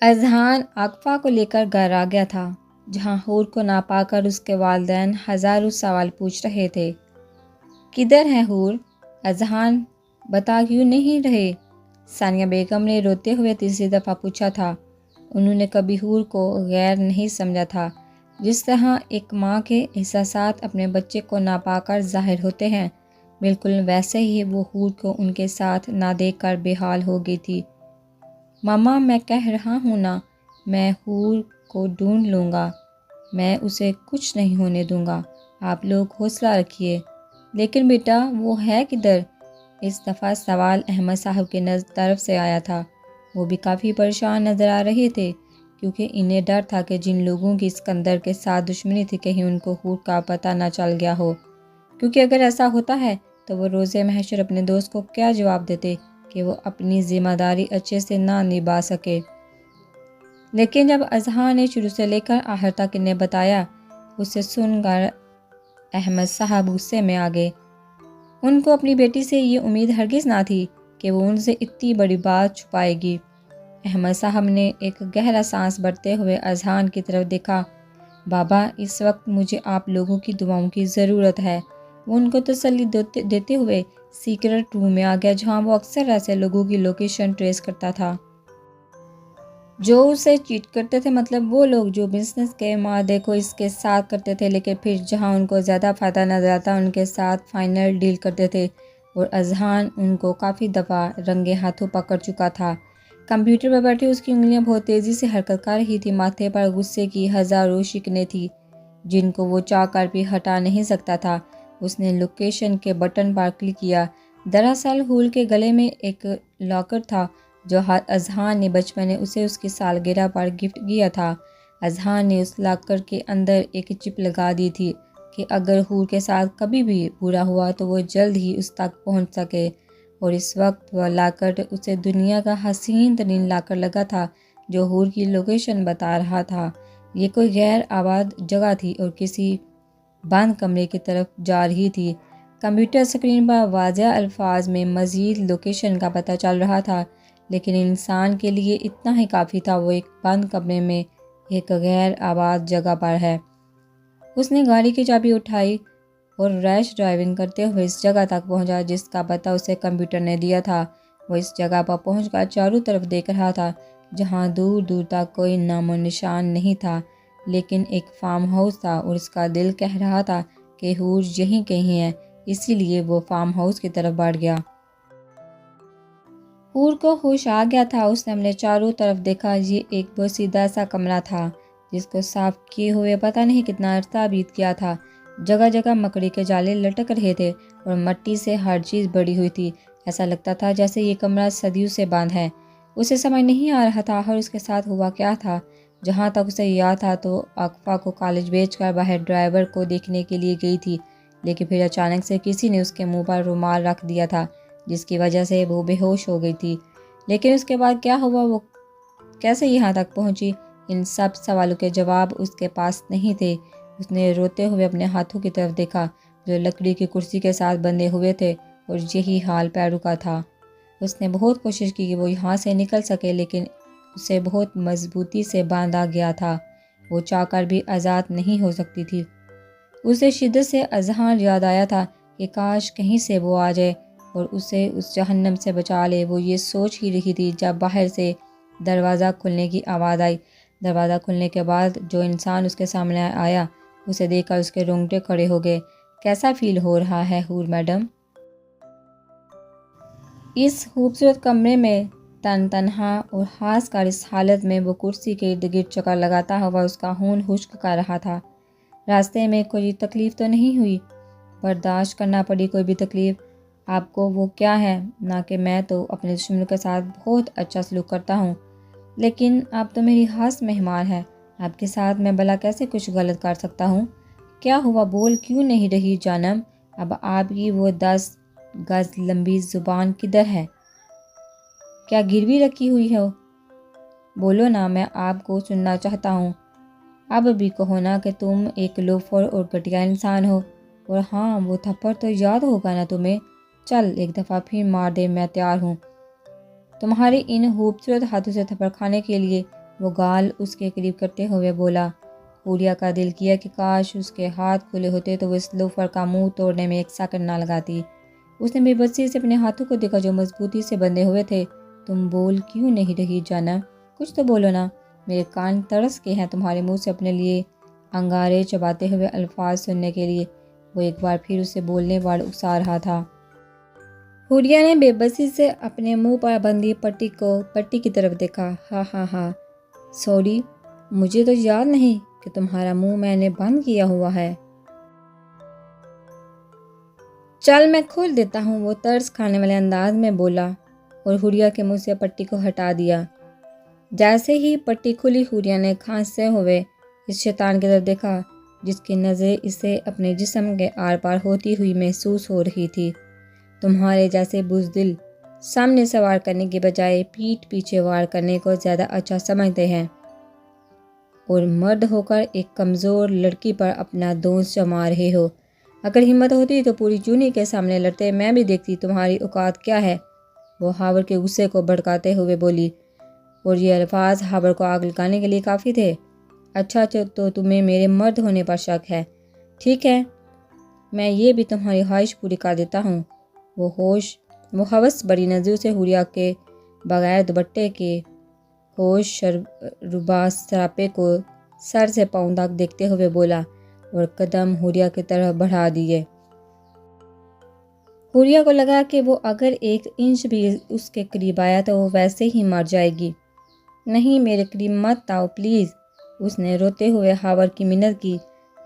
اذہان عاقفہ کو لے کر گھر آ گیا تھا، جہاں حور کو نہ پا کر اس کے والدین ہزاروں سوال پوچھ رہے تھے۔ کدھر ہے حور؟ اذہان بتا کیوں نہیں رہے؟ ثانیہ بیگم نے روتے ہوئے تیسری دفعہ پوچھا تھا۔ انہوں نے کبھی حور کو غیر نہیں سمجھا تھا، جس طرح ایک ماں کے احساسات اپنے بچے کو نہ پا کر ظاہر ہوتے ہیں، بالکل ویسے ہی وہ حور کو ان کے ساتھ نہ دیکھ کر بے حال ہو گئی تھی۔ ماما، میں کہہ رہا ہوں نا، میں حور کو ڈھونڈ لوں گا، میں اسے کچھ نہیں ہونے دوں گا، آپ لوگ حوصلہ رکھیے۔ لیکن بیٹا وہ ہے کدھر؟ اس دفعہ سوال احمد صاحب کی طرف سے آیا تھا۔ وہ بھی کافی پریشان نظر آ رہے تھے، کیونکہ انہیں ڈر تھا کہ جن لوگوں کی اسکندر کے ساتھ دشمنی تھی کہیں ان کو حور کا پتہ نہ چل گیا ہو، کیونکہ اگر ایسا ہوتا ہے تو وہ روز محشر اپنے دوست کو کیا جواب دیتے کہ وہ اپنی ذمہ داری اچھے سے نہ نبھا سکے۔ لیکن جب اذہان نے شروع سے لے کر آخر تک انہیں بتایا، اسے سن کر احمد صاحب غصے میں آ گئے۔ ان کو اپنی بیٹی سے یہ امید ہرگز نہ تھی کہ وہ ان سے اتنی بڑی بات چھپائے گی۔ احمد صاحب نے ایک گہرا سانس بھرتے ہوئے اذہان کی طرف دیکھا۔ بابا، اس وقت مجھے آپ لوگوں کی دعاؤں کی ضرورت ہے۔ وہ ان کو تسلی دیتے ہوئے سیکرٹ روم میں آ گیا، جہاں وہ اکثر ایسے لوگوں کی لوکیشن ٹریس کرتا تھا جو اسے چیٹ کرتے تھے، مطلب وہ لوگ جو بزنس کے معاہدے کو اس کے ساتھ کرتے تھے، لیکن پھر جہاں ان کو زیادہ فائدہ نظر آتا ان کے ساتھ فائنل ڈیل کرتے تھے۔ اور اذہان ان کو کافی دفعہ رنگے ہاتھوں پکڑ چکا تھا۔ کمپیوٹر پر بیٹھے اس کی انگلیاں بہت تیزی سے حرکت کر رہی تھی، ماتھے پر غصے کی ہزاروں شکنیں تھیں جن کو وہ چاہ کر بھی ہٹا نہیں سکتا تھا۔ اس نے لوکیشن کے بٹن پر کلک کیا۔ دراصل حور کے گلے میں ایک لاکر تھا جو اذہان نے بچپن میں اسے اس کی سالگرہ پر گفٹ کیا تھا۔ اذہان نے اس لاکر کے اندر ایک چپ لگا دی تھی کہ اگر حور کے ساتھ کبھی بھی برا ہوا تو وہ جلد ہی اس تک پہنچ سکے، اور اس وقت وہ لاکر اسے دنیا کا حسین ترین لاکر لگا تھا جو حور کی لوکیشن بتا رہا تھا۔ یہ کوئی غیر آباد جگہ تھی اور کسی بند کمرے کی طرف جا رہی تھی۔ کمپیوٹر اسکرین پر واضح الفاظ میں مزید لوکیشن کا پتہ چل رہا تھا، لیکن انسان کے لیے اتنا ہی کافی تھا، وہ ایک بند کمرے میں ایک غیر آباد جگہ پر ہے۔ اس نے گاڑی کی چابی اٹھائی اور ریش ڈرائیونگ کرتے ہوئے اس جگہ تک پہنچا جس کا پتہ اسے کمپیوٹر نے دیا تھا۔ وہ اس جگہ پر پہنچ کر چاروں طرف دیکھ رہا تھا، جہاں دور دور تک کوئی نام و نشان نہیں تھا، لیکن ایک فارم ہاؤس تھا، اور اس کا دل کہہ رہا تھا کہ حور یہیں کہیں ہے، اسی لیے وہ فارم ہاؤس کی طرف بڑھ گیا۔ حور کو ہوش آ گیا تھا۔ اس نے اپنے چاروں طرف دیکھا۔ یہ ایک بوسیدہ سا کمرہ تھا جس کو صاف کیے ہوئے پتہ نہیں کتنا عرصہ بیت گیا تھا۔ جگہ جگہ مکڑی کے جالے لٹک رہے تھے اور مٹی سے ہر چیز بڑی ہوئی تھی۔ ایسا لگتا تھا جیسے یہ کمرہ صدیوں سے بند ہے۔ اسے سمجھ نہیں آ رہا تھا اور اس کے ساتھ ہوا کیا تھا۔ جہاں تک اسے یاد تھا تو عاقفہ کو کالج بھیج کر باہر ڈرائیور کو دیکھنے کے لیے گئی تھی، لیکن پھر اچانک سے کسی نے اس کے منہ پر رومال رکھ دیا تھا، جس کی وجہ سے وہ بے ہوش ہو گئی تھی۔ لیکن اس کے بعد کیا ہوا، وہ کیسے یہاں تک پہنچی، ان سب سوالوں کے جواب اس کے پاس نہیں تھے۔ اس نے روتے ہوئے اپنے ہاتھوں کی طرف دیکھا جو لکڑی کی کرسی کے ساتھ بندھے ہوئے تھے، اور یہی حال پیروں کا تھا۔ اس نے بہت کوشش کی کہ وہ یہاں سے نکل سکے، لیکن اسے بہت مضبوطی سے باندھا گیا تھا، وہ چاہ کر بھی آزاد نہیں ہو سکتی تھی۔ اسے شدت سے اذہان یاد آیا تھا کہ کاش کہیں سے وہ آ جائے اور اسے اس جہنم سے بچا لے۔ وہ یہ سوچ ہی رہی تھی جب باہر سے دروازہ کھلنے کی آواز آئی۔ دروازہ کھلنے کے بعد جو انسان اس کے سامنے آیا، اسے دیکھ کر اس کے رونگٹے کھڑے ہو گئے۔ کیسا فیل ہو رہا ہے حور میڈم؟ اس خوبصورت کمرے میں تنہا اور خاص کر اس حالت میں وہ کرسی کے ارد گرد چکر لگاتا ہوا اس کا خون خشک کر رہا تھا۔ راستے میں کوئی تکلیف تو نہیں ہوئی؟ برداشت کرنا پڑی کوئی بھی تکلیف؟ آپ کو وہ کیا ہے، نہ کہ میں تو اپنے دشمنوں کے ساتھ بہت اچھا سلوک کرتا ہوں، لیکن آپ تو میری خاص مہمان ہیں، آپ کے ساتھ میں بھلا کیسے کچھ غلط کر سکتا ہوں؟ کیا ہوا، بول کیوں نہیں رہی جانم؟ اب آپ کی وہ 10 گز لمبی زبان کدھر ہے؟ کیا گروی رکھی ہوئی ہو؟ بولو نا، میں آپ کو سننا چاہتا ہوں۔ اب بھی کہو نا کہ تم ایک لوفر اور گھٹیا انسان ہو، اور ہاں وہ تھپڑ تو یاد ہوگا نا تمہیں؟ چل ایک دفعہ پھر مار دے، میں تیار ہوں تمہارے ان خوبصورت ہاتھوں سے تھپڑ کھانے کے لیے۔ وہ گال اس کے قریب کرتے ہوئے بولا۔ حوریہ کا دل کیا کہ کاش اس کے ہاتھ کھلے ہوتے تو وہ اس لوفر کا منہ توڑنے میں ایک سیکنڈ نہ لگاتی۔ اس نے بے بسی سے اپنے ہاتھوں کو دیکھا جو مضبوطی سے بندھے ہوئے تھے۔ تم بول کیوں نہیں رہی جانا؟ کچھ تو بولو نا، میرے کان ترس کے ہیں تمہارے منہ سے اپنے لیے انگارے چباتے ہوئے الفاظ سننے کے لیے۔ وہ ایک بار پھر اسے بولنے والے اکسا رہا تھا۔ حوریہ نے بے بسی سے اپنے منہ پر بندھی پٹی کی طرف دیکھا۔ ہاں ہاں ہاں، سوری، مجھے تو یاد نہیں کہ تمہارا منہ میں نے بند کیا ہوا ہے۔ چل میں کھول دیتا ہوں، وہ ترس کھانے والے انداز میں بولا اور حوریہ کے منہ سے پٹی کو ہٹا دیا۔ جیسے ہی پٹی کھلی، حوریہ نے کھانستے ہوئے اس شیطان کی طرف دیکھا جس کی نظریں اسے اپنے جسم کے آر پار ہوتی ہوئی محسوس ہو رہی تھی۔ تمہارے جیسے بزدل سامنے سے وار کرنے کے بجائے پیٹھ پیچھے وار کرنے کو زیادہ اچھا سمجھتے ہیں، اور مرد ہو کر ایک کمزور لڑکی پر اپنا دوست جما رہے ہو۔ اگر ہمت ہوتی تو پوری چونی کے سامنے لڑتے، میں بھی دیکھتی تمہاری اوقات کیا ہے۔ وہ ہاور کے غصے کو بھڑکاتے ہوئے بولی، اور یہ الفاظ ہاور کو آگ لگانے کے لیے کافی تھے۔ اچھا تو تمہیں میرے مرد ہونے پر شک ہے، ٹھیک ہے، میں یہ بھی تمہاری خواہش پوری کر دیتا ہوں۔ وہ ہوش بڑی نظروں سے حوریہ کے بغیر دوپٹے کے ہوش شربا سراپے کو سر سے پاؤں تک دیکھتے ہوئے بولا اور قدم حوریہ کی طرف بڑھا دیے۔ حوریہ کو لگا کہ وہ اگر ایک انچ بھی اس کے قریب آیا تو وہ ویسے ہی مر جائے گی۔ نہیں، میرے قریب مت آؤ پلیز، اس نے روتے ہوئے ہاور کی منت کی،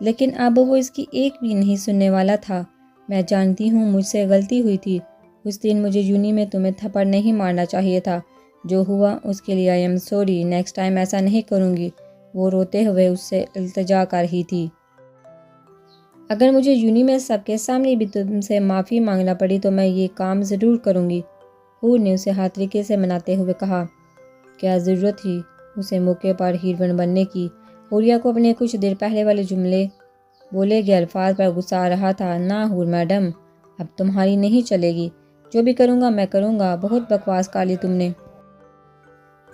لیکن اب وہ اس کی ایک بھی نہیں سننے والا تھا۔ میں جانتی ہوں مجھ سے غلطی ہوئی تھی، اس دن مجھے یونی میں تمہیں تھپڑ نہیں مارنا چاہیے تھا، جو ہوا اس کے لیے I am sorry, next time ایسا نہیں کروں گی۔ وہ روتے ہوئے اس سے التجا کر رہی تھی۔ اگر مجھے یونی میں سب کے سامنے بھی تم سے معافی مانگنا پڑی تو میں یہ کام ضرور کروں گی، حور نے اسے ہر طریقے سے مناتے ہوئے کہا۔ کیا ضرورت تھی اسے موقع پر ہیروئن بننے کی؟ حوریہ کو اپنے کچھ دیر پہلے والے جملے بولے گئے الفاظ پر غصہ آ رہا تھا۔ نہ حور میڈم، اب تمہاری نہیں چلے گی، جو بھی کروں گا میں کروں گا، بہت بکواس کر لی تم نے۔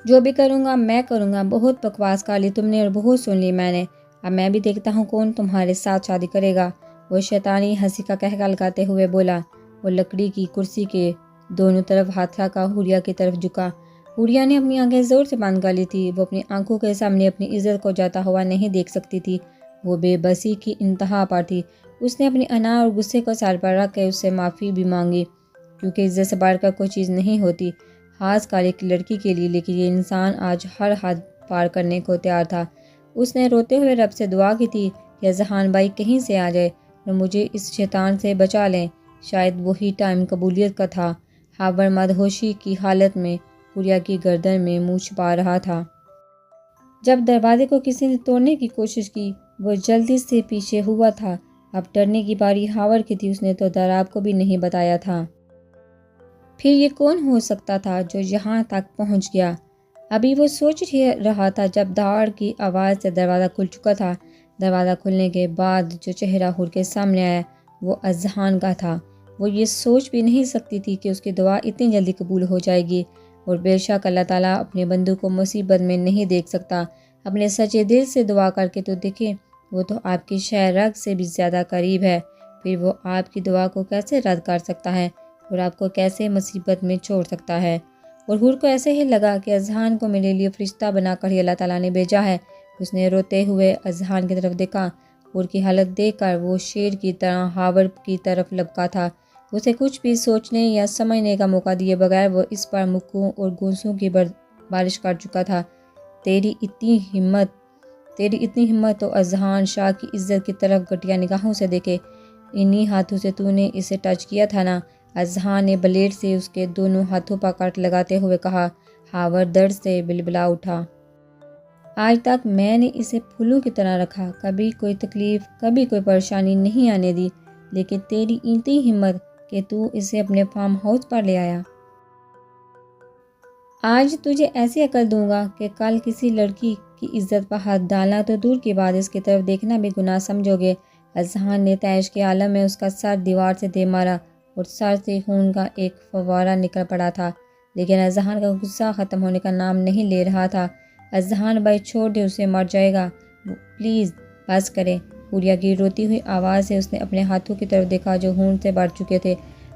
جو بھی کروں گا میں کروں گا، بہت بکواس کر لی تم نے اور بہت سن لی میں نے، اب میں بھی دیکھتا ہوں کون تمہارے ساتھ شادی کرے گا، وہ شیطانی ہنسی کا قہقہ لگاتے ہوئے بولا۔ وہ لکڑی کی کرسی کے دونوں طرف ہاتھ رکھا حوریہ کی طرف جھکا۔ حوریہ نے اپنی آنکھیں زور سے بند کر لی تھی، وہ اپنی آنکھوں کے سامنے اپنی عزت کو جاتا ہوا نہیں دیکھ سکتی تھی، وہ بے بسی کی انتہا پر تھی۔ اس نے اپنی انا اور غصے کو سر پر رکھ کے اس سے معافی بھی مانگی، کیونکہ عزت سے بڑھ کر کوئی چیز نہیں ہوتی، خاص کر ایک لڑکی کے لیے، لیکن یہ انسان آج ہر حد پار کرنے کو تیار تھا۔ اس نے روتے ہوئے رب سے دعا کی تھی کہ اذہان بھائی کہیں سے آ جائے اور مجھے اس شیطان سے بچا لیں۔ شاید وہی ٹائم قبولیت کا تھا۔ ہاور مدہوشی کی حالت میں حوریہ کی گردن میں منہ چھپا رہا تھا۔ جب دروازے کو کسی نے توڑنے کی کوشش کی، وہ جلدی سے پیچھے ہوا تھا۔ اب ڈرنے کی باری ہاور کی تھی، اس نے تو دراب کو بھی نہیں بتایا تھا۔ پھر یہ کون ہو سکتا تھا جو یہاں تک پہنچ گیا؟ ابھی وہ سوچ رہا تھا جب دھاڑ کی آواز سے دروازہ کھل چکا تھا۔ دروازہ کھلنے کے بعد جو چہرہ حور کے سامنے آیا وہ اذہان کا تھا۔ وہ یہ سوچ بھی نہیں سکتی تھی کہ اس کی دعا اتنی جلدی قبول ہو جائے گی، اور بے شک اللہ تعالیٰ اپنے بندوں کو مصیبت میں نہیں دیکھ سکتا۔ اپنے سچے دل سے دعا کر کے تو دیکھیں، وہ تو آپ کی شہ رگ سے بھی زیادہ قریب ہے، پھر وہ آپ کی دعا کو کیسے رد کر سکتا ہے اور آپ کو کیسے مصیبت میں چھوڑ سکتا ہے؟ اور حور کو ایسے ہی لگا کہ اذہان کو میرے لیے فرشتہ بنا کر ہی اللہ تعالیٰ نے بھیجا ہے۔ اس نے روتے ہوئے اذہان کی طرف دیکھا۔ حور کی حالت دیکھ کر وہ شیر کی طرح ہاور کی طرف لپکا تھا۔ اسے کچھ بھی سوچنے یا سمجھنے کا موقع دیے بغیر وہ اس پر مکوں اور گونسوں کی بارش کر چکا تھا۔ تیری اتنی ہمت تو اذہان شاہ کی عزت کی طرف گھٹیا نگاہوں سے دیکھے، انہی ہاتھوں سے تو نے اسے ٹچ کیا تھا نا؟ اذہان نے بلیڈ سے اس کے دونوں ہاتھوں پر کٹ لگاتے ہوئے کہا۔ ہاور درد سے بلبلا اٹھا۔ آج تک میں نے اسے پھولوں کی طرح رکھا، کبھی کوئی تکلیف، کبھی کوئی پریشانی نہیں آنے دی، لیکن تیری اتنی ہمت کہ تو اسے اپنے فارم ہاؤس پر لے آیا۔ آج تجھے ایسی عقل دوں گا کہ کل کسی لڑکی کی عزت پر ہاتھ ڈالنا تو دور کی بات، اس کی طرف دیکھنا بھی گناہ سمجھو گے۔ اذہان نے تیش کے عالم میں اس کا سر دیوار سے دے مارا اور سر سے خون کا ایک فوارہ نکل پڑا تھا، لیکن اذہان کا غصہ ختم ہونے کا نام نہیں لے رہا تھا۔ اذہان بھائی چھوڑ دے، اسے مر جائے گا، پلیز بس کریں۔ حوریہ کی روتی ہوئی آواز سے اس نے اپنے ہاتھوں کی طرف دیکھا جو خون سے بھر چکے تھے۔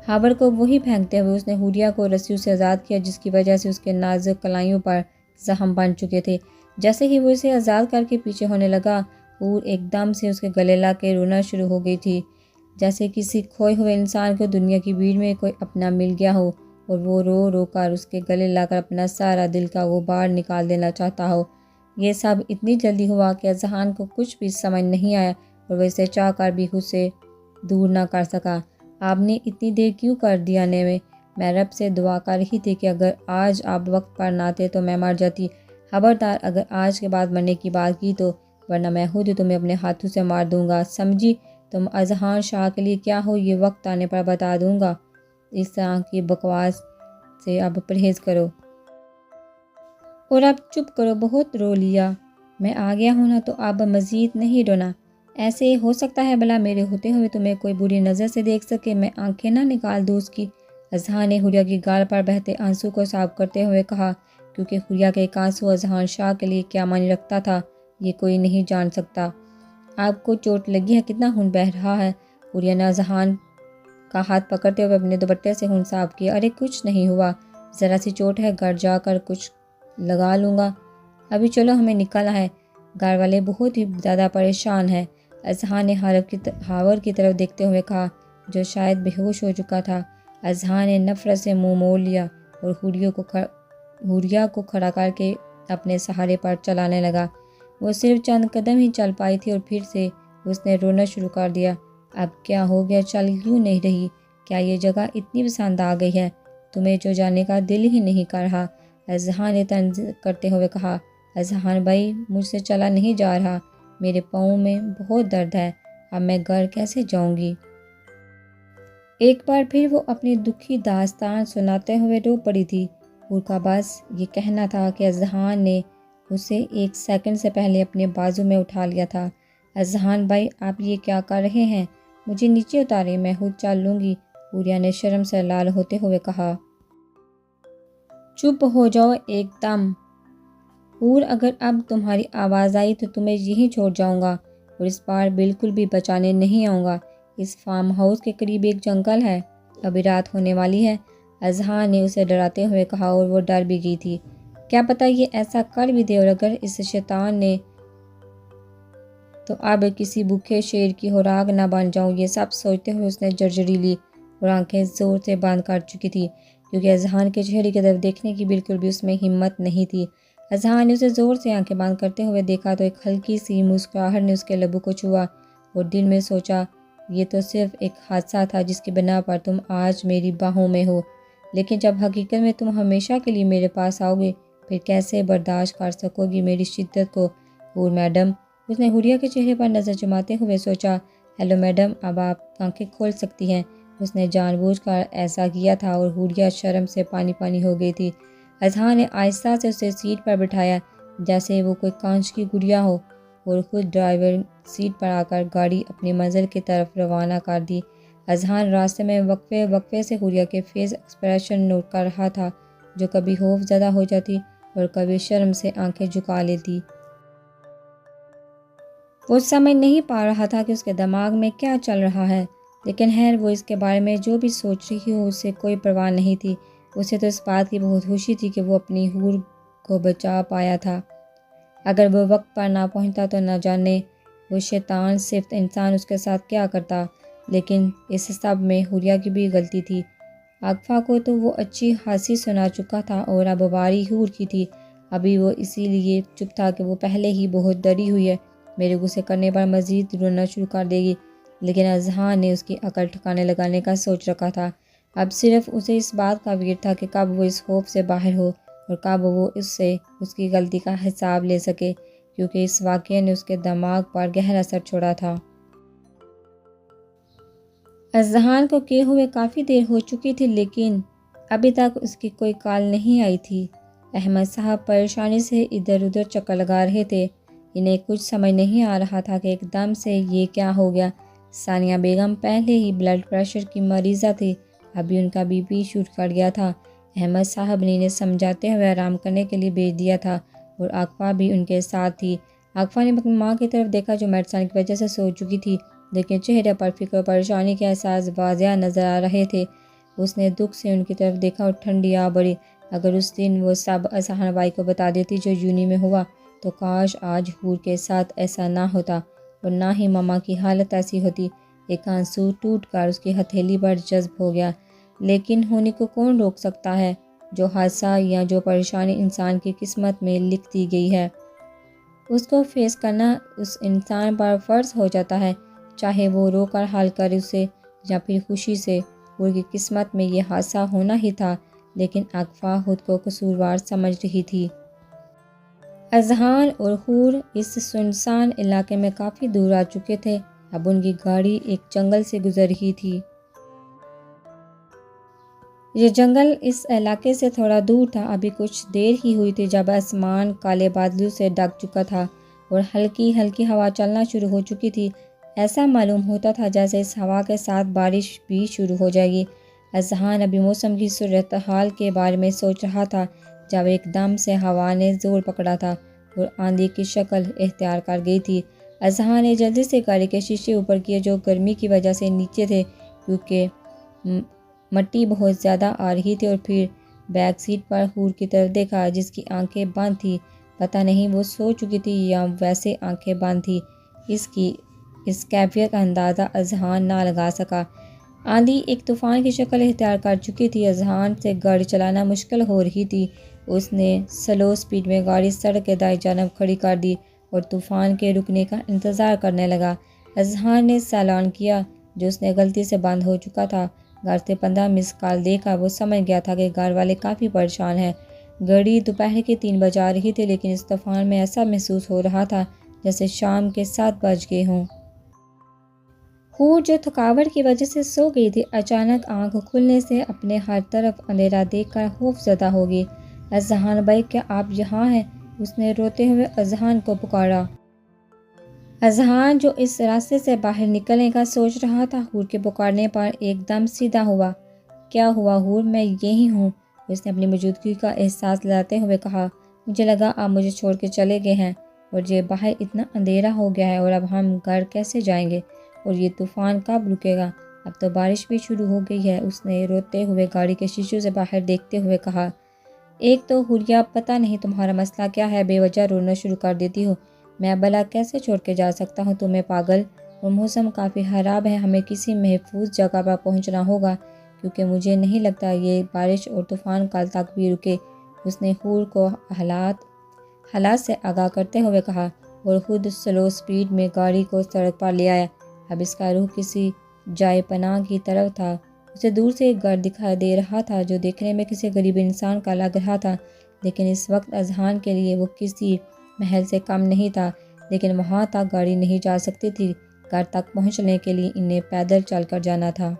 ہابر کو وہی پھینکتے ہوئے اس نے حوریہ کو رسیوں سے آزاد کیا جس کی وجہ سے اس کے نازک کلائیوں پر زخم بن چکے تھے۔ جیسے ہی وہ اسے آزاد کر کے پیچھے ہونے لگا، حور ایک دم سے اس کے گلے لگ کے رونا شروع ہو گئی تھی، جیسے کسی کھوئے ہوئے انسان کو دنیا کی بھیڑ میں کوئی اپنا مل گیا ہو اور وہ رو رو کر اس کے گلے لگ کر اپنا سارا دل کا غبار نکال دینا چاہتا ہو۔ یہ سب اتنی جلدی ہوا کہ اذہان کو کچھ بھی سمجھ نہیں آیا اور وہ اسے چاہ کر بھی خود سے دور نہ کر سکا۔ آپ نے اتنی دیر کیوں کر دی آنے میں رب سے دعا کر رہی تھی کہ اگر آج آپ وقت پر نہ آتے تو میں مر جاتی۔ خبردار اگر آج کے بعد مرنے کی بات کی تو ورنہ میں خود تمہیں اپنے ہاتھوں سے مار دوں گا، سمجھی؟ تم اذہان شاہ کے لیے کیا ہو یہ وقت آنے پر بتا دوں گا۔ اس طرح کی بکواس سے اب پرہیز کرو اور اب چپ کرو، بہت رو لیا۔ میں آ گیا ہوں نا تو اب مزید نہیں رونا۔ ایسے ہو سکتا ہے بھلا میرے ہوتے ہوئے تمہیں کوئی بری نظر سے دیکھ سکے، میں آنکھیں نہ نکال دوں اس کی۔ اذہان نے حوریہ کی گال پر بہتے آنسو کو صاف کرتے ہوئے کہا، کیونکہ حوریہ کے ایک آنسو اذہان شاہ کے لیے کیا معنی رکھتا تھا یہ کوئی نہیں جان سکتا۔ آپ کو چوٹ لگی ہے؟ کتنا خون بہہ رہا ہے؟ حوریہ نے اذہان کا ہاتھ پکڑتے ہوئے اپنے دوپٹے سے خون صاف کیا۔ ارے کچھ نہیں ہوا، ذرا سی چوٹ ہے، گھر جا کر کچھ لگا لوں گا۔ ابھی چلو ہمیں نکلنا ہے، گھر والے بہت ہی زیادہ پریشان ہیں۔ اذہان نے ہاور کی طرف دیکھتے ہوئے کہا جو شاید بے ہوش ہو چکا تھا۔ اذہان نے نفرت سے منہ موڑ لیا اور حوریہ کو کھڑا کر کے اپنے سہارے پر چلانے لگا۔ وہ صرف چند قدم ہی چل پائی تھی اور پھر سے اس نے رونا شروع کر دیا۔ اب کیا ہو گیا؟ چل کیوں نہیں رہی؟ کیا یہ جگہ اتنی پسند آ گئی ہے؟ تمہیں جو جانے کا دل ہی نہیں کر رہا؟ اذہان نے طنز کرتے ہوئے کہا۔ اذہان بھائی مجھ سے چلا نہیں جا رہا، میرے پاؤں میں بہت درد ہے، اب میں گھر کیسے جاؤں گی؟ ایک بار پھر وہ اپنی دکھی داستان سناتے ہوئے رو پڑی تھی۔ حور کا بس یہ کہنا تھا کہ اذہان نے اسے ایک سیکنڈ سے پہلے اپنے بازو میں اٹھا لیا تھا۔ اذہان بھائی آپ یہ کیا کر رہے ہیں؟ مجھے نیچے اتاریں، میں خود چل لوں گی، حوریہ نے شرم سے لال ہوتے ہوئے کہا۔ چپ ہو جاؤ ایک دم۔ حور اگر اب تمہاری آواز آئی تو تمہیں یہیں چھوڑ جاؤں گا اور اس بار بالکل بھی بچانے نہیں آؤں گا۔ اس فارم ہاؤس کے قریب ایک جنگل ہے، ابھی رات ہونے والی ہے، اذہان نے اسے ڈراتے ہوئے کہا اور وہ ڈر بھی گئی تھی۔ کیا پتہ یہ ایسا کر بھی دے، اور اگر اس شیطان نے تو اب کسی بھوکے شیر کی خوراک نہ بن جاؤں۔ یہ سب سوچتے ہوئے اس نے جھرجھری لی اور آنکھیں زور سے بند کر چکی تھی کیونکہ اذہان کے چہرے کی طرف دیکھنے کی بالکل بھی اس میں ہمت نہیں تھی۔ اذہان نے اسے زور سے آنکھیں بند کرتے ہوئے دیکھا تو ایک ہلکی سی مسکراہٹ نے اس کے لبوں کو چھوا اور دل میں سوچا یہ تو صرف ایک حادثہ تھا جس کی بنا پر تم آج میری باہوں میں ہو، لیکن جب حقیقت میں تم ہمیشہ کے لیے میرے پاس آؤ گے پھر کیسے برداشت کر سکو گی میری شدت کو؟ اور میڈم، اس نے حوریہ کے چہرے پر نظر جماتے ہوئے سوچا، ہیلو میڈم، اب آپ آنکھیں کھول سکتی ہیں۔ اس نے جان بوجھ کر ایسا کیا تھا اور حوریہ شرم سے پانی پانی ہو گئی تھی۔ اذہان نے آہستہ سے اسے سیٹ پر بٹھایا جیسے وہ کوئی کانچ کی گڑیا ہو اور خود ڈرائیور سیٹ پر آ کر گاڑی اپنی منزل کی طرف روانہ کر دی۔ اذہان راستے میں وقفے وقفے سے حوریہ کے فیس ایکسپریشن نوٹ کر رہا تھا جو کبھی خوف زدہ ہو جاتی اور کبھی شرم سے آنکھیں جھکا لیتی۔ وہ سمجھ نہیں پا رہا تھا کہ اس کے دماغ میں کیا چل رہا ہے، لیکن خیر وہ اس کے بارے میں جو بھی سوچ رہی ہو اسے کوئی پرواہ نہیں تھی۔ اسے تو اس بات کی بہت خوشی تھی کہ وہ اپنی حور کو بچا پایا تھا۔ اگر وہ وقت پر نہ پہنچتا تو نہ جانے وہ شیطان صرف انسان اس کے ساتھ کیا کرتا۔ لیکن اس سب میں حوریہ کی بھی غلطی تھی۔ عاقفہ کو تو وہ اچھی خاصی سنا چکا تھا اور اب باری حور کی تھی۔ ابھی وہ اسی لیے چپ تھا کہ وہ پہلے ہی بہت ڈری ہوئی ہے، میرے غصے کرنے پر مزید رونا شروع کر دے گی۔ لیکن اذہان نے اس کی عقل ٹھکانے لگانے کا سوچ رکھا تھا۔ اب صرف اسے اس بات کا ویر تھا کہ کب وہ اس خوف سے باہر ہو اور کب وہ اس سے اس کی غلطی کا حساب لے سکے، کیونکہ اس واقعے نے اس کے دماغ پر گہرا اثر چھوڑا تھا۔ اذہان کو کیے ہوئے کافی دیر ہو چکی تھی لیکن ابھی تک اس کی کوئی کال نہیں آئی تھی۔ احمد صاحب پریشانی سے ادھر ادھر چکر لگا رہے تھے۔ انہیں کچھ سمجھ نہیں آ رہا تھا کہ ایک دم سے یہ کیا ہو گیا۔ ثانیہ بیگم پہلے ہی بلڈ پریشر کی مریضہ تھی، ابھی ان کا بی پی شوٹ کر گیا تھا۔ احمد صاحب نے انہیں سمجھاتے ہوئے آرام کرنے کے لیے بھیج دیا تھا اور عاقبہ بھی ان کے ساتھ تھی۔ عاقبہ نے اپنی ماں کی طرف دیکھا جو میڈیسن کی وجہ سے سو چکی تھی، لیکن چہرے پر فکر و پریشانی کے احساس واضح نظر آ رہے تھے۔ اس نے دکھ سے ان کی طرف دیکھا اور ٹھنڈی آ بڑھی۔ اگر اس دن وہ سب اذہان بھائی کو بتا دیتی جو یونی میں ہوا تو کاش آج حور کے ساتھ ایسا نہ ہوتا اور نہ ہی ماما کی حالت ایسی ہوتی۔ ایک آنسو ٹوٹ کر اس کی ہتھیلی پر جذب ہو گیا۔ لیکن ہونے کو کون روک سکتا ہے؟ جو حادثہ یا جو پریشانی انسان کی قسمت میں لکھ دی گئی ہے اس کو فیس کرنا اس انسان پر فرض ہو جاتا ہے، چاہے وہ رو کر حل کرے اسے یا پھر خوشی سے۔ حور کی قسمت میں یہ حادثہ ہونا ہی تھا، لیکن عاقبہ خود کو قصوروار سمجھ رہی تھی۔ اذہان اور حور اس سنسان علاقے میں کافی دور آ چکے تھے۔ اب ان کی گاڑی ایک جنگل سے گزر رہی تھی۔ یہ جنگل اس علاقے سے تھوڑا دور تھا۔ ابھی کچھ دیر ہی ہوئی تھی جب آسمان کالے بادلوں سے ڈھک چکا تھا اور ہلکی ہلکی ہوا چلنا شروع ہو چکی تھی۔ ایسا معلوم ہوتا تھا جیسے اس ہوا کے ساتھ بارش بھی شروع ہو جائے گی۔ اذہان ابھی موسم کی صورتحال کے بارے میں سوچ رہا تھا جب ایک دم سے ہوا نے زور پکڑا تھا اور آندھی کی شکل اختیار کر گئی تھی۔ اذہان نے جلدی سے گاڑی کے شیشے اوپر کیے جو گرمی کی وجہ سے نیچے تھے کیونکہ مٹی بہت زیادہ آ رہی تھی، اور پھر بیک سیٹ پر حور کی طرف دیکھا جس کی آنکھیں بند تھی۔ پتہ نہیں وہ سو چکی تھی یا ویسے آنکھیں بند تھی، اس کیفیت کا اندازہ اذہان نہ لگا سکا۔ آندھی ایک طوفان کی شکل اختیار کر چکی تھی۔ اذہان سے گاڑی چلانا مشکل ہو رہی تھی۔ اس نے سلو سپیڈ میں گاڑی سڑک کے دائیں جانب کھڑی کر دی اور طوفان کے رکنے کا انتظار کرنے لگا۔ اذہان نے چالان کیا جو اس نے غلطی سے بند ہو چکا تھا۔ گھر سے 15 مس کال دے کر وہ سمجھ گیا تھا کہ گھر والے کافی پریشان ہیں۔ گھڑی دوپہر کے 3 بجا رہی تھی، لیکن اس طوفان میں ایسا محسوس ہو رہا تھا جیسے شام کے 7 بج گئے ہوں۔ حور جو تھکاوٹ کی وجہ سے سو گئی تھی اچانک آنکھ کھلنے سے اپنے ہر طرف اندھیرا دیکھ کر خوف زدہ ہو گئی۔ اذہان بھائی کیا آپ یہاں ہیں؟ اس نے روتے ہوئے اذہان کو پکارا۔ اذہان جو اس راستے سے باہر نکلنے کا سوچ رہا تھا حور کے پکارنے پر ایک دم سیدھا ہوا۔ کیا ہوا حور؟ میں یہی ہوں، اس نے اپنی موجودگی کا احساس دلاتے ہوئے کہا۔ مجھے لگا آپ مجھے چھوڑ کے چلے گئے ہیں، اور یہ باہر اتنا اندھیرا ہو گیا ہے، اور اب ہم گھر کیسے جائیں گے؟ اور یہ طوفان کب رکے گا؟ اب تو بارش بھی شروع ہو گئی ہے، اس نے روتے ہوئے گاڑی کے شیشوں سے باہر دیکھتے ہوئے کہا۔ ایک تو حوریہ پتہ نہیں تمہارا مسئلہ کیا ہے، بے وجہ رونا شروع کر دیتی ہو۔ میں بھلا کیسے چھوڑ کے جا سکتا ہوں تمہیں پاگل؟ اور موسم کافی خراب ہے، ہمیں کسی محفوظ جگہ پر پہنچنا ہوگا کیونکہ مجھے نہیں لگتا یہ بارش اور طوفان کل تک بھی رکے۔ اس نے حور کو حالات سے آگاہ کرتے ہوئے کہا اور خود سلو سپیڈ میں گاڑی کو سڑک پر لے آیا۔ اب اس کا رخ کسی جائے پناہ کی طرف تھا۔ اسے دور سے ایک گھر دکھائی دے رہا تھا جو دیکھنے میں کسی غریب انسان کا لگ رہا تھا، لیکن اس وقت اذہان کے لیے وہ کسی محل سے کم نہیں تھا۔ لیکن وہاں تک گاڑی نہیں جا سکتی تھی، گھر تک پہنچنے کے لیے انہیں پیدل چل کر جانا تھا۔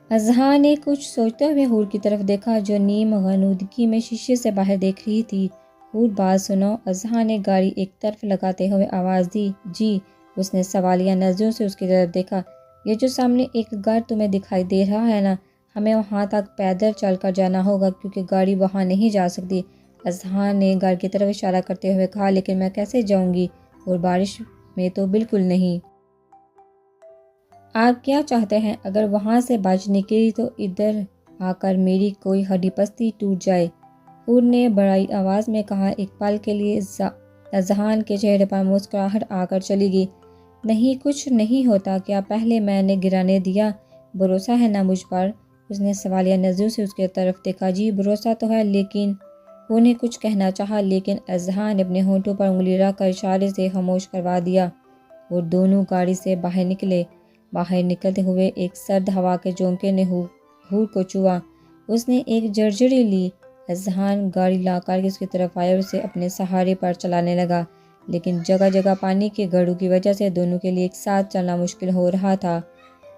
اذہان نے کچھ سوچتے ہوئے حور کی طرف دیکھا جو نیم غنودگی میں شیشے سے باہر دیکھ رہی تھی۔ حور بات سنو، اذہان نے گاڑی ایک طرف لگاتے ہوئے آواز دی۔ جی، اس نے سوالیہ نظروں سے اس کی طرف دیکھا۔ یہ جو سامنے ایک گھر تمہیں دکھائی دے رہا ہے نا، ہمیں وہاں تک پیدل چل کر جانا ہوگا کیونکہ گاڑی وہاں نہیں جا سکتی۔ اذہان نے گھر کی طرف اشارہ کرتے ہوئے کہا، لیکن میں کیسے جاؤں گی؟ اور بارش میں تو بالکل نہیں۔ آپ کیا چاہتے ہیں؟ اگر وہاں سے بچ نکلی تو ادھر آ کر میری کوئی ہڈی پستی ٹوٹ جائے، حور نے بڑائی آواز میں کہا۔ ایک پل کے لیے اذہان کے چہرے پر مسکراہٹ آ کر چلی گئی۔ نہیں، کچھ نہیں ہوتا، کیا پہلے میں نے گرانے دیا؟ بھروسہ ہے نا مجھ پر؟ اس نے سوالیہ نظروں سے اس کی طرف دیکھا۔ جی بھروسہ تو ہے، لیکن وہ نے کچھ کہنا چاہا لیکن اذہان نے اپنے ہونٹوں پر انگلی رکھ کر اشارے سے خاموش کروا دیا اور دونوں گاڑی سے باہر نکلے۔ باہر نکلتے ہوئے ایک سرد ہوا کے جھونکے نے حور کو چھوا۔ اس نے ایک جھرجھری لی۔ اذہان گاڑی لا کر اس کی طرف آیا اور اسے اپنے سہارے پر چلانے لگا، لیکن جگہ جگہ پانی کے گڑھوں کی وجہ سے دونوں کے لیے ایک ساتھ چلنا مشکل ہو رہا تھا۔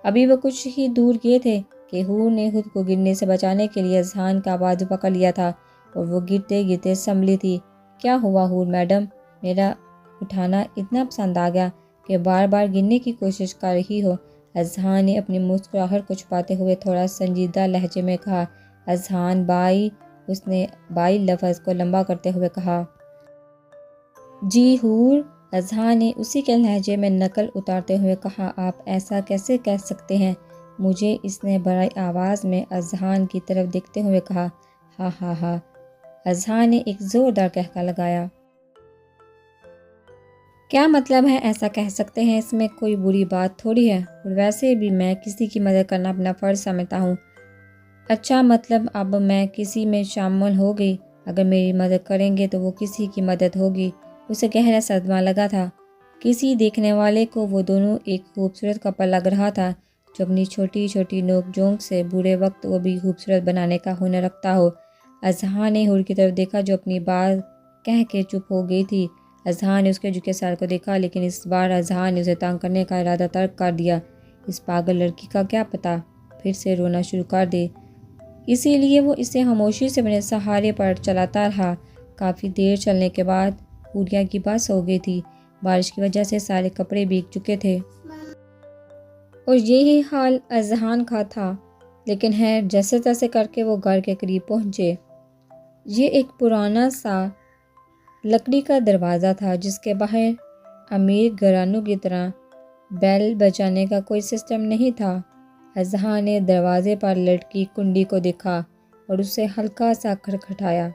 ابھی وہ کچھ ہی دور گئے تھے کہ حور نے خود کو گرنے سے بچانے کے لیے اذہان کا بازو پکڑ لیا تھا اور وہ گرتے گرتے سنبھلی تھی۔ کیا ہوا حور میڈم؟ میرا اٹھانا اتنا پسند آ گیا کہ بار بار گرنے کی کوشش کر رہی ہو؟ اذہان نے اپنی مسکراہٹ کو چھپاتے ہوئے تھوڑا سنجیدہ لہجے میں کہا۔ اذہان بھائی، اس نے 22 لفظ کو لمبا کرتے ہوئے کہا۔ جی حور، اذہان نے اسی کے لہجے میں نقل اتارتے ہوئے کہا۔ آپ ایسا کیسے کہہ سکتے ہیں مجھے؟ اس نے بڑی آواز میں اذہان کی طرف دیکھتے ہوئے کہا۔ ہاں ہاں ہاں، اذہان نے ایک زوردار قہقہ لگایا۔ کیا مطلب ہے ایسا کہہ سکتے ہیں؟ اس میں کوئی بری بات تھوڑی ہے، اور ویسے بھی میں کسی کی مدد کرنا اپنا فرض سمجھتا ہوں۔ اچھا، مطلب اب میں کسی میں شامل ہو گئی؟ اگر میری مدد کریں گے تو وہ کسی کی مدد ہوگی۔ اسے گہرا صدمہ لگا تھا۔ کسی دیکھنے والے کو وہ دونوں ایک خوبصورت کپل لگ رہا تھا جو اپنی چھوٹی چھوٹی نوک جھونک سے برے وقت وہ بھی خوبصورت بنانے کا ہنر رکھتا ہو۔ اذہان نے حور کی طرف دیکھا جو اپنی بات کہہ کے چپ ہو گئی تھی۔ اذہان نے اس کے جھکے سر کو دیکھا، لیکن اس بار اذہان نے اسے تنگ کرنے کا ارادہ ترک کر دیا۔ اس پاگل لڑکی کا کیا پتہ پھر سے رونا شروع کر دے، اسی لیے وہ اسے خاموشی سے اپنے سہارے پر چلاتا رہا۔ کافی دیر چلنے کے بعد حوریہ کی بس ہو گئی تھی۔ بارش کی وجہ سے سارے کپڑے بھیگ چکے تھے اور یہی حال اذہان کا تھا، لیکن جیسے تیسے کر کے وہ گھر کے قریب پہنچے۔ یہ ایک پرانا سا لکڑی کا دروازہ تھا جس کے باہر امیر گھرانوں کی طرح بیل بجانے کا کوئی سسٹم نہیں تھا۔ اذہان نے دروازے پر لٹکی کنڈی کو دیکھا اور اسے ہلکا سا کھٹکھٹایا،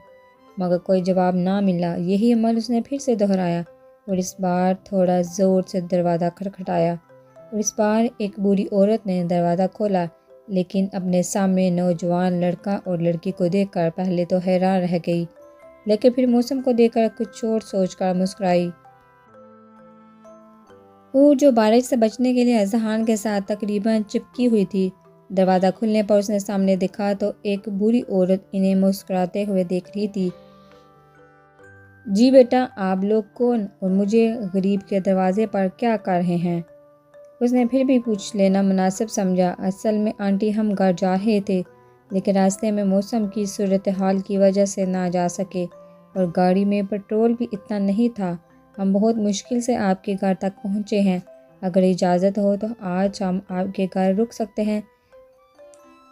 مگر کوئی جواب نہ ملا۔ یہی عمل اس نے پھر سے دہرایا اور اس بار تھوڑا زور سے دروازہ کھٹکھٹایا، اور اس بار ایک بوڑھی عورت نے دروازہ کھولا، لیکن اپنے سامنے نوجوان لڑکا اور لڑکی کو دیکھ کر پہلے تو حیران رہ گئی، لیکن پھر موسم کو دیکھ کر کچھ اور سوچ کر مسکرائی۔ وہ جو بارش سے بچنے کے لیے اذہان کے ساتھ تقریباً چپکی ہوئی تھی، دروازہ کھلنے پر اس نے سامنے دیکھا تو ایک بوڑھی عورت انہیں مسکراتے ہوئے دیکھ رہی تھی۔ جی بیٹا، آپ لوگ کون اور مجھے غریب کے دروازے پر کیا کر رہے ہیں؟ اس نے پھر بھی پوچھ لینا مناسب سمجھا۔ اصل میں آنٹی ہم گھر جا رہے تھے، لیکن راستے میں موسم کی صورتحال کی وجہ سے نہ جا سکے، اور گاڑی میں پیٹرول بھی اتنا نہیں تھا۔ ہم بہت مشکل سے آپ کے گھر تک پہنچے ہیں۔ اگر اجازت ہو تو آج ہم آپ کے گھر رک سکتے ہیں؟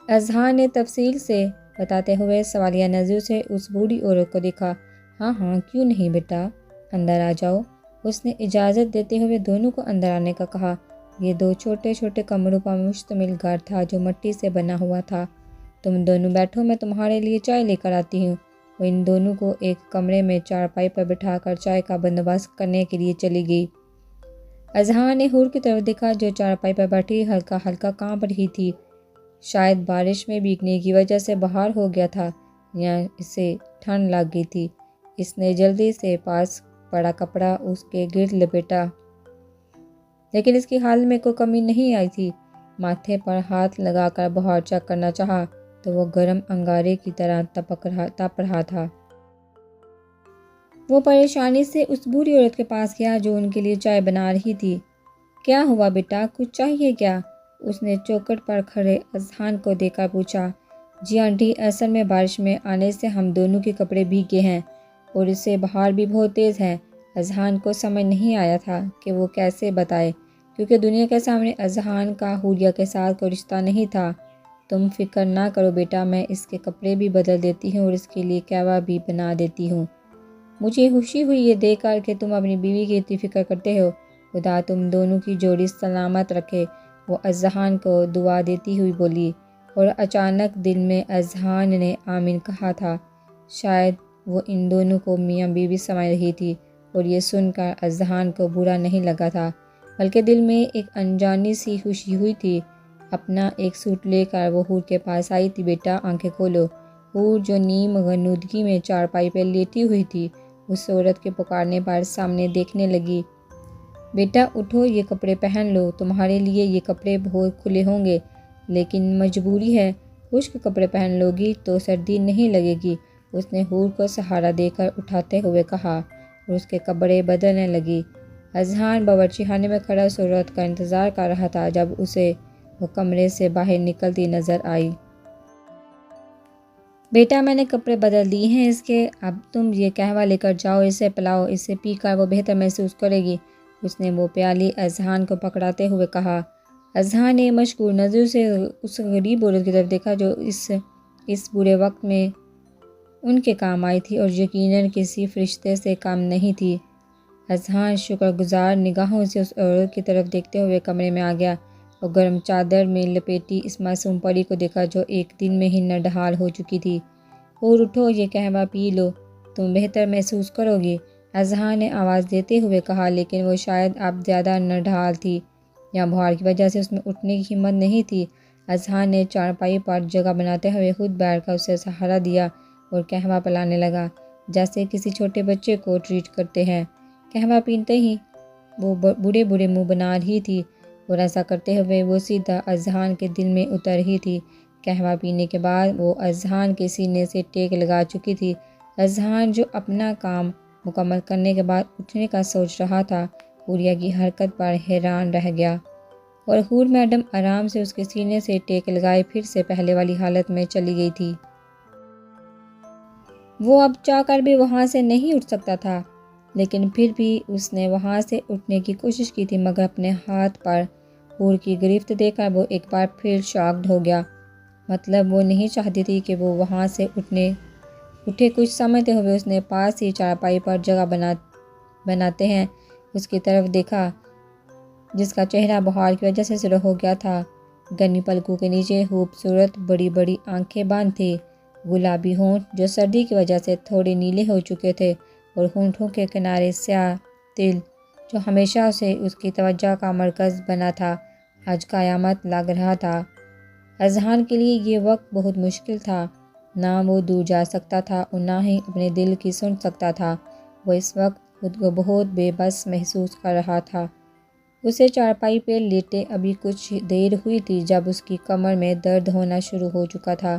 اذہان نے تفصیل سے بتاتے ہوئے سوالیہ نظروں سے اس بوڑھی عورت کو دیکھا۔ ہاں ہاں، کیوں نہیں بیٹا، اندر آ جاؤ۔ اس نے اجازت دیتے ہوئے دونوں کو اندر آنے کا کہا۔ یہ دو چھوٹے چھوٹے کمروں پر مشتمل گھر تھا جو مٹی سے بنا ہوا تھا۔ تم دونوں بیٹھو، میں تمہارے لیے چائے لے کر آتی ہوں۔ وہ ان دونوں کو ایک کمرے میں چارپائی پر بٹھا کر چائے کا بندوبست کرنے کے لیے چلی گئی۔ اذہان نے حور کی طرف دیکھا جو چارپائی پر بیٹھی ہلکا ہلکا کانپ رہی تھی۔ شاید بارش میں بھیگنے کی وجہ سے باہر ہو گیا تھا یا اسے ٹھنڈ لگ گئی تھی۔ اس نے جلدی سے پاس پڑا کپڑا اس کے گرد لپیٹا، لیکن اس کی حالت میں کوئی کمی نہیں آئی تھی۔ ماتھے پر ہاتھ لگا کر باہر چیک کرنا چاہا تو وہ گرم انگارے کی طرح تپ رہا تھا۔ وہ پریشانی سے اس بوڑھی عورت کے پاس گیا جو ان کے لیے چائے بنا رہی تھی۔ کیا ہوا بیٹا، کچھ چاہیے کیا؟ اس نے چوکھٹ پر کھڑے اذہان کو دیکھ کر پوچھا۔ جی آنٹی، اصل میں بارش میں آنے سے ہم دونوں کے کپڑے بھیگ گئے ہیں اور اس سے بہار بھی بہت تیز ہے۔ اذہان کو سمجھ نہیں آیا تھا کہ وہ کیسے بتائے، کیونکہ دنیا کے سامنے اذہان کا حوریہ کے ساتھ کوئی رشتہ نہیں تھا۔ تم فکر نہ کرو بیٹا، میں اس کے کپڑے بھی بدل دیتی ہوں اور اس کے لیے قہوہ بھی بنا دیتی ہوں۔ مجھے خوشی ہوئی یہ دیکھ کر کہ تم اپنی بیوی کی اتنی فکر کرتے ہو۔ خدا تم دونوں کی جوڑی سلامت رکھے، وہ اذہان کو دعا دیتی ہوئی بولی، اور اچانک دل میں اذہان نے آمین کہا تھا۔ شاید وہ ان دونوں کو میاں بیوی سمجھ رہی تھی، اور یہ سن کر اذہان کو برا نہیں لگا تھا، بلکہ دل میں ایک انجانی سی خوشی ہوئی تھی۔ اپنا ایک سوٹ لے کر وہ حور کے پاس آئی تھی۔ بیٹا آنکھیں کھولو۔ حور جو نیم غنودگی میں چارپائی پہ لیٹی ہوئی تھی، اس عورت کے پکارنے پر سامنے دیکھنے لگی۔ بیٹا اٹھو، یہ کپڑے پہن لو، تمہارے لیے یہ کپڑے بہت کھلے ہوں گے، لیکن مجبوری ہے، خشک کپڑے پہن لو گی تو سردی نہیں لگے گی۔ اس نے حور کو سہارا دے کر اٹھاتے ہوئے کہا اور اس کے کپڑے بدلنے لگی۔ اذہان باورچی خانے میں کھڑا اس عورت کا انتظار کر رہا تھا جب اسے وہ کمرے سے باہر نکلتی نظر آئی۔ بیٹا میں نے کپڑے بدل دیے ہیں اس کے، اب تم یہ قہوہ لے کر جاؤ، اسے پلاؤ، اسے پی کر وہ بہتر محسوس کرے گی۔ اس نے وہ پیالی اذہان کو پکڑاتے ہوئے کہا۔ اذہان نے مشکور نظروں سے اس غریب عورت کی طرف دیکھا جو اس برے وقت میں ان کے کام آئی تھی اور یقیناً کسی فرشتے سے کم نہیں تھی۔ اذہان شکر گزار نگاہوں سے اس عورت کی طرف دیکھتے ہوئے کمرے میں آ گیا اور گرم چادر میں لپیٹی اس معصوم پری کو دیکھا جو ایک دن میں ہی نڈھال ہو چکی تھی۔ اور اٹھو، یہ قہوہ پی لو، تم بہتر محسوس کرو گی، اذہان نے آواز دیتے ہوئے کہا، لیکن وہ شاید اب زیادہ نڈھال تھی یا بخار کی وجہ سے اس میں اٹھنے کی ہمت نہیں تھی۔ اذہان نے چارپائی پر جگہ بناتے ہوئے خود بیٹھ کر اسے سہارا دیا اور قہوہ پلانے لگا جیسے کسی چھوٹے بچے کو ٹریٹ کرتے ہیں۔ قہوہ پیتے ہی وہ بوڑھے منہ بنا رہی تھی اور ایسا کرتے ہوئے وہ سیدھا اذہان کے دل میں اتر رہی تھی۔ قہوہ پینے کے بعد وہ اذہان کے سینے سے ٹیک لگا چکی تھی۔ اذہان جو اپنا کام مکمل کرنے کے بعد اٹھنے کا سوچ رہا تھا، حوریہ کی حرکت پر حیران رہ گیا اور حور میڈم آرام سے اس کے سینے سے ٹیک لگائے پھر سے پہلے والی حالت میں چلی گئی تھی۔ وہ اب چاہ کر بھی وہاں سے نہیں اٹھ سکتا تھا، لیکن پھر بھی اس نے وہاں سے اٹھنے کی کوشش کی تھی، مگر اپنے ہاتھ پر حور کی گرفت دیکھ کر وہ ایک بار پھر شاکڈ ہو گیا۔ مطلب وہ نہیں چاہتی تھی کہ وہ وہاں سے اٹھے۔ کچھ سمجھتے ہوئے اس نے پاس ہی چارپائی پر جگہ بناتے ہیں اس کی طرف دیکھا، جس کا چہرہ بخار کی وجہ سے سرخ ہو گیا تھا۔ گرمی پلکوں کے نیچے خوبصورت بڑی بڑی آنکھیں بند تھی، گلابی ہونٹ جو سردی کی وجہ سے تھوڑے نیلے ہو چکے تھے اور ہونٹوں کے کنارے سیاہ تل جو ہمیشہ اسے اس کی توجہ کا مرکز بنا تھا، آج قیامت لگ رہا تھا۔ اذہان کے لیے یہ وقت بہت مشکل تھا، نہ وہ دور جا سکتا تھا اور نہ ہی اپنے دل کی سن سکتا تھا۔ وہ اس وقت خود کو بہت بے بس محسوس کر رہا تھا۔ اسے چارپائی پہ لیٹے ابھی کچھ دیر ہوئی تھی جب اس کی کمر میں درد ہونا شروع ہو چکا تھا۔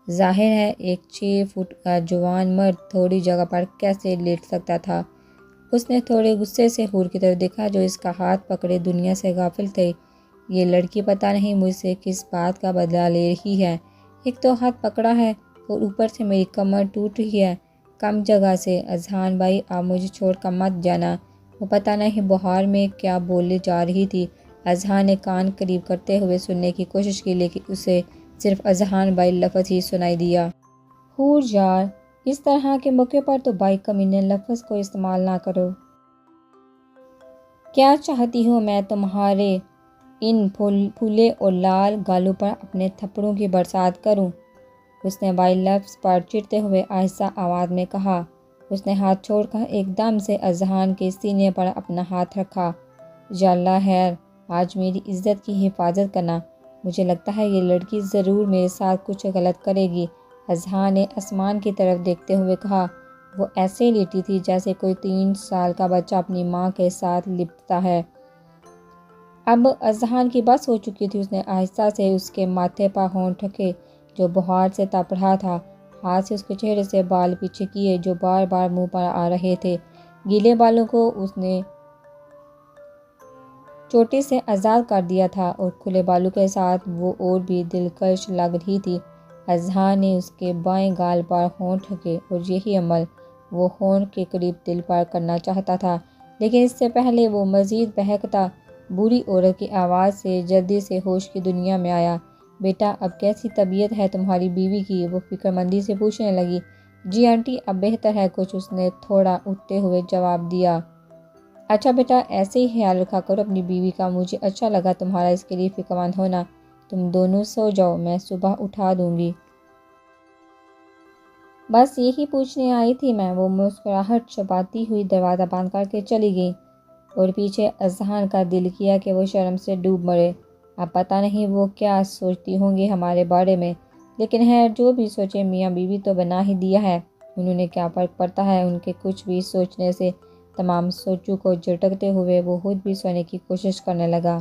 ظاہر ہے ایک 6 فٹ کا جوان مرد تھوڑی جگہ پر کیسے لیٹ سکتا تھا۔ اس نے تھوڑے غصے سے حور کی طرف دیکھا جو اس کا ہاتھ پکڑے دنیا سے غافل تھے۔ یہ لڑکی پتہ نہیں مجھ سے کس بات کا بدلہ لے رہی ہے، ایک تو ہاتھ پکڑا ہے اور اوپر سے میری کمر ٹوٹ رہی ہے۔ کم جگہ سے اذہان بھائی، آپ مجھے چھوڑ کر مت جانا۔ وہ پتہ نہیں بہار میں کیا بولے جا رہی تھی۔ اذہان نے کان قریب کرتے ہوئے سننے کی کوشش کی، لیکن اسے صرف اذہان بھائی لفظ ہی سنائی دیا۔ حور یار، اس طرح کے موقع پر تو بھائی کمینے لفظ کو استعمال نہ کرو۔ کیا چاہتی ہو میں تمہارے ان پھولے اور لال گالوں پر اپنے تھپڑوں کی برسات کروں؟ اس نے بھائی لفظ پر چڑھتے ہوئے آہستہ آواز میں کہا۔ اس نے ہاتھ چھوڑ کر ایک دم سے اذہان کے سینے پر اپنا ہاتھ رکھا۔ یا اللہ خیر، آج میری عزت کی حفاظت کرنا، مجھے لگتا ہے یہ لڑکی ضرور میرے ساتھ کچھ غلط کرے گی۔ اذہان نے آسمان کی طرف دیکھتے ہوئے کہا۔ وہ ایسے لیٹی تھی جیسے کوئی 3 سال کا بچہ اپنی ماں کے ساتھ لپٹتا ہے۔ اب اذہان کی بس ہو چکی تھی۔ اس نے آہستہ سے اس کے ماتھے پر ہونٹ رکھے جو بخار سے تپ رہا تھا، ہاتھ سے اس کے چہرے سے بال پیچھے کیے جو بار بار منہ پر آ رہے تھے۔ گیلے بالوں کو اس نے چوٹی سے آزاد کر دیا تھا اور کھلے بالوں کے ساتھ وہ اور بھی دلکش لگ رہی تھی۔ اذہان نے اس کے بائیں گال پر ہونٹ رکھے اور یہی عمل وہ ہونٹ کے قریب دل پر کرنا چاہتا تھا، لیکن اس سے پہلے وہ مزید بہکتا بوڑھی عورت کی آواز سے جلدی سے ہوش کی دنیا میں آیا۔ بیٹا، اب کیسی طبیعت ہے تمہاری بیوی کی؟ وہ فکر مندی سے پوچھنے لگی۔ جی آنٹی، اب بہتر ہے کچھ، اس نے تھوڑا اٹھتے ہوئے جواب دیا۔ اچھا بیٹا، ایسے ہی خیال رکھا کرو اپنی بیوی کا، مجھے اچھا لگا تمہارا اس کے لیے فکر مند ہونا۔ تم دونوں سو جاؤ، میں صبح اٹھا دوں گی۔ بس یہی پوچھنے آئی تھی میں، وہ مسکراہٹ چھپاتی ہوئی دروازہ بند کر کے چلی گئی اور پیچھے اذہان کا دل کیا کہ وہ شرم سے ڈوب مرے۔ اب پتہ نہیں وہ کیا سوچتی ہوں گی ہمارے بارے میں، لیکن ہے جو بھی سوچے، میاں بیوی تو بنا ہی دیا ہے، انہوں نے کیا فرق پڑتا ہے ان کے کچھ بھی سوچنے سے۔ تمام سوچوں کو جھٹکتے ہوئے وہ خود بھی سونے کی کوشش کرنے لگا۔